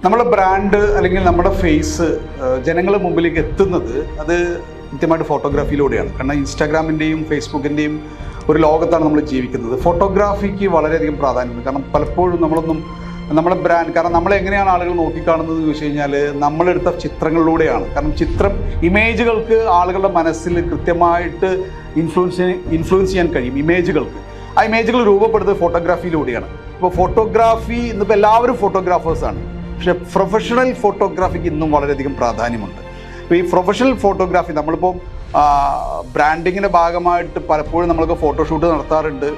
നമ്മുടെ ബ്രാൻഡ് അല്ലെങ്കിൽ നമ്മുടെ ഫേസ് ജനങ്ങളുടെ മുമ്പിലേക്ക് എത്തുന്നത് അത് കൃത്യമായിട്ട് ഫോട്ടോഗ്രാഫിയിലൂടെയാണ്. കാരണം ഇൻസ്റ്റാഗ്രാമിൻ്റെയും ഫേസ്ബുക്കിൻ്റെയും ഒരു ലോകത്താണ് നമ്മൾ ജീവിക്കുന്നത്. ഫോട്ടോഗ്രാഫിക്ക് വളരെയധികം പ്രാധാന്യമുണ്ട്. കാരണം പലപ്പോഴും നമ്മുടെ ബ്രാൻഡ്, കാരണം നമ്മളെ എങ്ങനെയാണ് ആളുകൾ നോക്കിക്കാണുന്നത് എന്ന് ചോദിച്ചു കഴിഞ്ഞാൽ നമ്മളെടുത്ത ചിത്രങ്ങളിലൂടെയാണ്. കാരണം ഇമേജുകൾക്ക് ആളുകളുടെ മനസ്സിൽ കൃത്യമായിട്ട് ഇൻഫ്ലുവൻസ് ചെയ്യാൻ കഴിയും. ആ ഇമേജുകൾ രൂപപ്പെടുന്നത് ഫോട്ടോഗ്രാഫിയിലൂടെയാണ്. ഇപ്പോൾ ഫോട്ടോഗ്രാഫി ഇന്നിപ്പോൾ എല്ലാവരും ഫോട്ടോഗ്രാഫേഴ്സാണ്. പക്ഷേ പ്രൊഫഷണൽ ഫോട്ടോഗ്രാഫിക്ക് ഇന്നും വളരെയധികം പ്രാധാന്യമുണ്ട്. ഇപ്പോൾ ഈ പ്രൊഫഷണൽ ഫോട്ടോഗ്രാഫി നമ്മളിപ്പോൾ ബ്രാൻഡിങ്ങിൻ്റെ ഭാഗമായിട്ട് പലപ്പോഴും നമ്മൾക്ക് ഫോട്ടോഷൂട്ട് നടത്താറുണ്ട്.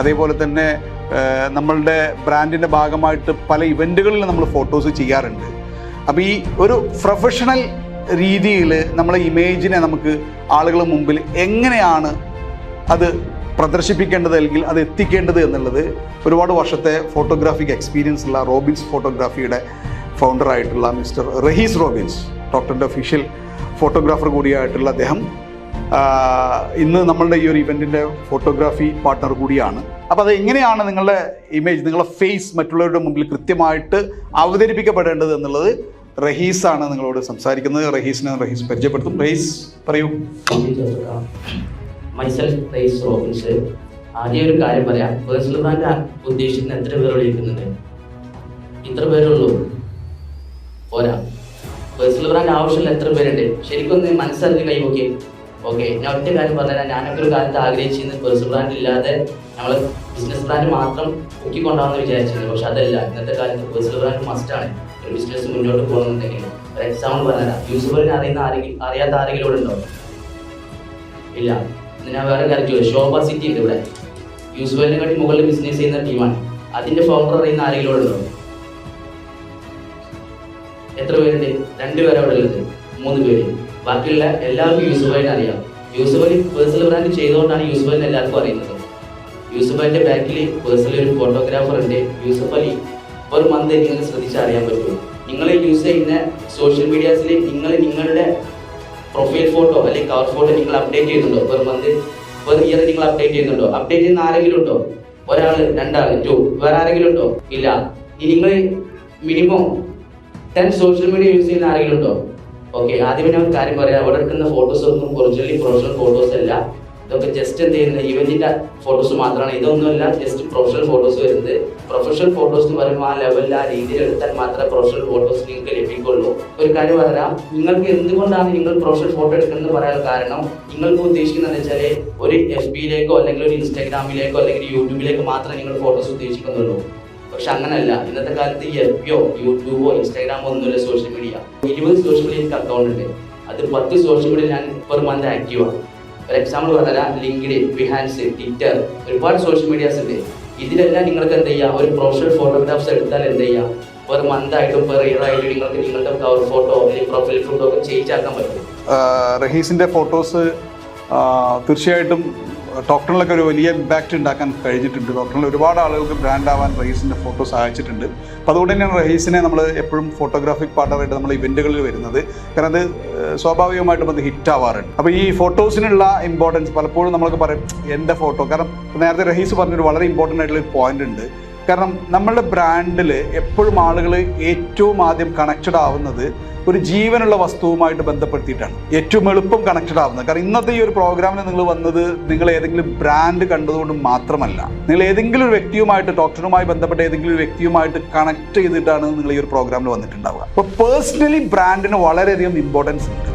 അതേപോലെ തന്നെ നമ്മളുടെ ബ്രാൻഡിൻ്റെ ഭാഗമായിട്ട് പല ഇവൻറ്റുകളിൽ നമ്മൾ ഫോട്ടോസ് ചെയ്യാറുണ്ട്. അപ്പോൾ ഈ ഒരു പ്രൊഫഷണൽ രീതിയിൽ നമ്മളെ ഇമേജിനെ നമുക്ക് ആളുകളുടെ മുമ്പിൽ എങ്ങനെയാണ് അത് പ്രദർശിപ്പിക്കേണ്ടത് അല്ലെങ്കിൽ അത് എത്തിക്കേണ്ടത് എന്നുള്ളത് ഒരുപാട് വർഷത്തെ ഫോട്ടോഗ്രാഫിക് എക്സ്പീരിയൻസ് ഉള്ള റോബിൻസ് ഫോട്ടോഗ്രാഫിയുടെ ഫൗണ്ടറായിട്ടുള്ള മിസ്റ്റർ റഹീസ് റോബിൻസ്, ഡോക്ടറിൻ്റെ ഒഫീഷ്യൽ ഫോട്ടോഗ്രാഫർ കൂടിയായിട്ടുള്ള അദ്ദേഹം ഇന്ന് നമ്മളുടെ ഈ ഒരു ഇവൻറ്റിൻ്റെ ഫോട്ടോഗ്രാഫി പാർട്ട്ണർ കൂടിയാണ്. അപ്പോൾ അത് എങ്ങനെയാണ് നിങ്ങളുടെ ഇമേജ്, നിങ്ങളുടെ ഫേസ് മറ്റുള്ളവരുടെ മുമ്പിൽ കൃത്യമായിട്ട് അവതരിപ്പിക്കപ്പെടേണ്ടത് എന്നുള്ളത് റഹീസാണ് നിങ്ങളോട് സംസാരിക്കുന്നത്. റഹീസ് പരിചയപ്പെടുത്തും. റഹീസ് പറയൂ. Myself Rahees Robins. ആദ്യം ഒരു കാര്യം പറയാം, പേഴ്സണൽ ബ്രാൻഡ് ഉദ്ദേശിക്കുന്ന എത്ര പേർ വിളിക്കുന്നുണ്ട്? ഇത്ര പേരുള്ളൂ, പോരാ. പേഴ്സണൽ ബ്രാൻഡ് ആവശ്യമുള്ള എത്ര പേരുണ്ട്? ശരിക്കും ഒന്ന് മനസ്സറിഞ്ഞ് കൈ നോക്കി. ഓക്കെ, ഞാൻ ഒറ്റ കാര്യം പറഞ്ഞുതരാം. ഞാനൊക്കെ ഒരു കാലത്ത് ആഗ്രഹിച്ചിരുന്നത് പേഴ്സണൽ ബ്രാൻഡ് ഇല്ലാതെ നമ്മൾ ബിസിനസ് ബ്രാൻഡ് മാത്രം പൊക്കിക്കൊണ്ടാണെന്ന് വിചാരിച്ചിരുന്നത്. പക്ഷെ അതല്ല, ഇന്നത്തെ കാലത്ത് പേഴ്സണൽ ബ്രാൻഡ് മസ്റ്റാണ് ഒരു ബിസിനസ് മുന്നോട്ട് പോകണമെന്നുണ്ടെങ്കിൽ. ഒരു എക്സാമ്പിൾ പറഞ്ഞുതരാം. യൂസുഫലിനെ അറിയാത്ത ആരെങ്കിലും ഇവിടെ ഉണ്ടോ? ഇല്ല. ഞാൻ വേറെ കാര്യം ചോദിച്ചു. ഷോബ സിറ്റി ഉണ്ട് ഇവിടെ. യൂസുഫലിനെ കാട്ടി മുകളിൽ ബിസിനസ് ചെയ്യുന്ന ടീമാണ്. അതിന്റെ ഫൗണ്ടർ അറിയുന്ന ആരെങ്കിലും ഉണ്ടോ? എത്ര പേരുണ്ട്? 2 പേര് അവിടെ ഉള്ളത്, 3 പേര്. ബാക്കിയുള്ള എല്ലാവർക്കും യൂസുഫലിനെ അറിയാം. യൂസുഫലി പേഴ്സണൽ ബ്രാൻഡ് ചെയ്തുകൊണ്ടാണ് യൂസുഫലിനെ എല്ലാവർക്കും അറിയുന്നത്. യൂസുഫലിന്റെ ബാക്കിൽ പേഴ്സണലി ഒരു ഫോട്ടോഗ്രാഫർ ഉണ്ട്. യൂസുഫലി ഒരു മന്ത് നിങ്ങൾക്ക് ശ്രദ്ധിച്ചാൽ അറിയാൻ പറ്റും. നിങ്ങൾ യൂസ് ചെയ്യുന്ന സോഷ്യൽ മീഡിയാസിൽ നിങ്ങളുടെ പ്രൊഫൈൽ ഫോട്ടോ അല്ലെങ്കിൽ കവർ ഫോട്ടോ നിങ്ങൾ അപ്ഡേറ്റ് ചെയ്യുന്നുണ്ടോ? പെർ മന്ത്, പെർ ഇയർ നിങ്ങൾ അപ്ഡേറ്റ് ചെയ്യുന്നുണ്ടോ? അപ്ഡേറ്റ് ചെയ്യുന്ന ആരെങ്കിലും ഉണ്ടോ? 1, 2, 2. വേറെ ആരെങ്കിലും ഉണ്ടോ? ഇല്ല. നിങ്ങൾ മിനിമം 10 സോഷ്യൽ മീഡിയ യൂസ് ചെയ്യുന്ന ആരെങ്കിലും ഉണ്ടോ? ഓക്കെ, ആദ്യമേ ഞാൻ ഒരു കാര്യം പറയാം. അവിടെ എടുക്കുന്ന ഫോട്ടോസ് ഒന്നും ഒറിജിനലി പ്രൊഫഷണൽ ഫോട്ടോസ് അല്ല. ഇതൊക്കെ ജസ്റ്റ് എന്ത് ചെയ്യുന്നത് ഇവന്റിന്റെ ഫോട്ടോസ് മാത്രമാണ്. ഇതൊന്നുമല്ല ജസ്റ്റ് പ്രൊഫഷണൽ ഫോട്ടോസ് വരുന്നത്. പ്രൊഫഷണൽ ഫോട്ടോസ് എന്ന് പറയുമ്പോൾ ആ ലെവലിൽ ആ രീതിയിൽ എടുത്താൽ മാത്രമേ പ്രൊഫഷണൽ ഫോട്ടോസ് നിങ്ങൾക്ക് ലഭിക്കുള്ളൂ. ഒരു കാര്യം പറയാം, നിങ്ങൾക്ക് എന്തുകൊണ്ടാണ് നിങ്ങൾ പ്രൊഫഷണൽ ഫോട്ടോ എടുക്കുന്നത് പറയാനുള്ള കാരണം, നിങ്ങൾക്ക് ഉദ്ദേശിക്കുന്നത് വെച്ചാൽ ഒരു FB-യിലേക്കോ അല്ലെങ്കിൽ ഒരു ഇൻസ്റ്റാഗ്രാമിലേക്കോ അല്ലെങ്കിൽ യൂട്യൂബിലേക്കോ മാത്രമേ നിങ്ങൾ ഫോട്ടോസ് ഉദ്ദേശിക്കുന്നുള്ളൂ. പക്ഷെ അങ്ങനല്ല. ഇന്നത്തെ കാലത്ത് FB-യോ യൂട്യൂബോ ഇൻസ്റ്റാഗ്രാമോ ഒന്നുമില്ല സോഷ്യൽ മീഡിയ. 20 സോഷ്യൽ മീഡിയ എനിക്ക് അക്കൗണ്ട് ഉണ്ട്. അത് 10 സോഷ്യൽ മീഡിയ ഞാൻ പെർ മന്ത് ആക്റ്റീവാണ്. ഒരു എക്സാമ്പിൾ പറഞ്ഞാൽ ലിങ്ക്ഡിൻ, ബിഹാൻസ്, ട്വിറ്റർ, ഒരുപാട് സോഷ്യൽ മീഡിയാസ് ഉണ്ട്. ഇതിലെല്ലാം നിങ്ങൾക്ക് എന്ത് ചെയ്യാം, ഒരു പ്രൊഫഷണൽ ഫോട്ടോഗ്രാഫ്സ് എടുത്താൽ എന്ത് ചെയ്യാം, പെർ മന്ത് ആയിട്ടും പെർ ഇയർ ആയിട്ടും നിങ്ങൾക്ക് നിങ്ങളുടെ കവർ ഫോട്ടോ അല്ലെങ്കിൽ പ്രൊഫൈൽ ഫോട്ടോ ഒക്കെ ചേഞ്ച് ആക്കാൻ പറ്റും. റഹീസിന്റെ ഫോട്ടോസ് തീർച്ചയായിട്ടും ഡോക്ടറിലൊക്കെ ഒരു വലിയ ഇമ്പാക്റ്റ് ഉണ്ടാക്കാൻ കഴിഞ്ഞിട്ടുണ്ട്. ഡോക്ടറിൽ ഒരുപാട് ആളുകൾക്ക് ബ്രാൻഡ് ആവാൻ റഹീസിൻ്റെ ഫോട്ടോ സഹായിച്ചിട്ടുണ്ട്. അപ്പോൾ അതുകൊണ്ട് തന്നെയാണ് റഹീസിനെ നമ്മൾ എപ്പോഴും ഫോട്ടോഗ്രാഫിക് പാർട്ണറായിട്ട് നമ്മൾ ഇവൻറ്റുകളിൽ വരുന്നത്. കാരണം അത് സ്വാഭാവികമായിട്ടും അത് ഹിറ്റ് ആവാറുണ്ട്. അപ്പോൾ ഈ ഫോട്ടോസിനുള്ള ഇമ്പോർട്ടൻസ് പലപ്പോഴും നമ്മൾക്ക് പറയും എൻ്റെ ഫോട്ടോ. കാരണം നേരത്തെ റഹീസ് പറഞ്ഞൊരു വളരെ ഇമ്പോർട്ടൻ്റ് ആയിട്ടുള്ള ഒരു പോയിന്റ് ഉണ്ട്. കാരണം നമ്മളുടെ ബ്രാൻഡിൽ എപ്പോഴും ആളുകൾ ഏറ്റവും ആദ്യം കണക്റ്റഡ് ആവുന്നത് ഒരു ജീവനുള്ള വസ്തുവുമായിട്ട് ബന്ധപ്പെടുത്തിയിട്ടാണ് ഏറ്റവും എളുപ്പം കണക്റ്റഡ് ആവുന്നത്. കാരണം ഇന്നത്തെ ഈ ഒരു പ്രോഗ്രാമിന് നിങ്ങൾ വന്നത് നിങ്ങൾ ഏതെങ്കിലും ബ്രാൻഡ് കണ്ടതുകൊണ്ട് മാത്രമല്ല, നിങ്ങൾ ഏതെങ്കിലും ഒരു വ്യക്തിയുമായിട്ട്, ഡോക്ടറുമായി ബന്ധപ്പെട്ട ഏതെങ്കിലും ഒരു വ്യക്തിയുമായിട്ട് കണക്ട് ചെയ്തിട്ടാണ് നിങ്ങൾ ഈ ഒരു പ്രോഗ്രാമിൽ വന്നിട്ടുണ്ടാവുക. അപ്പോൾ പേഴ്സണലി ബ്രാൻഡിന് വളരെയധികം ഇമ്പോർട്ടൻസ് ഉണ്ട്.